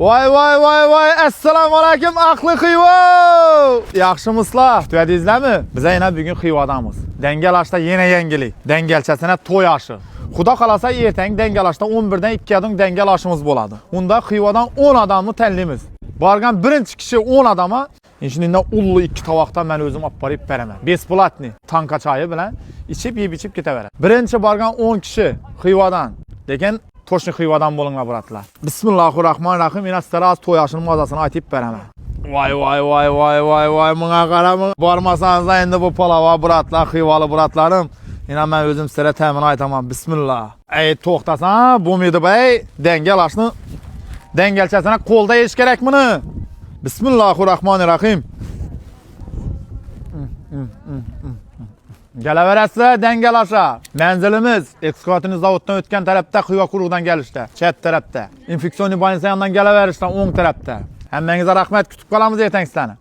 Vay. Assalomu alaykum aqli Xiva. Yaxshimizlar? Tuyadingizlarmi? Biz yana bugun Xivadamiz. Dangalashda yana yangilik. Dangalchasina to'y oshi. Xudo xolasa ertang dangalashda 11 dan 2 ga dangal oshimiz bo'ladi. Unda Xivadan 10 odamni tanlaymiz. Borgan birinchi kishi 10 odamga shuningdan ullu 2 tovoqdan men o'zim olib borib beraman. Besplatni tanka choyi bilan yeb-ichib ketaveradi. Birinchi borgan 10 kishi Xivadan. Lekin Toshni Xivadan bo'linglar biratlar. Bismillahirrohmanirrohim. Men astaraz to'y oshining mazasini aytib beraman. Voy. Menga qarab, bormasangiz endi bu palava biratlar, Xivali biratlarim. Yana men o'zim sizlarga ta'min aytaman. Bismillah. Ey to'xtasan, bo'lmaydi bay. Dangalashni dangalchasini qo'lda yeyish kerak buni. Bismillahirrohmanirrohim. Galaverasizlar dangalasha. Manzilimiz ekskavatorni zavoddan o'tgan tarafda, Xiva quruqdan kelishda, chet tarafda. Infeksion bolnitsa yondan galaverishdan o'ng tarafda. Hammangizga rahmat, kutib qolamiz ertang sizlarni.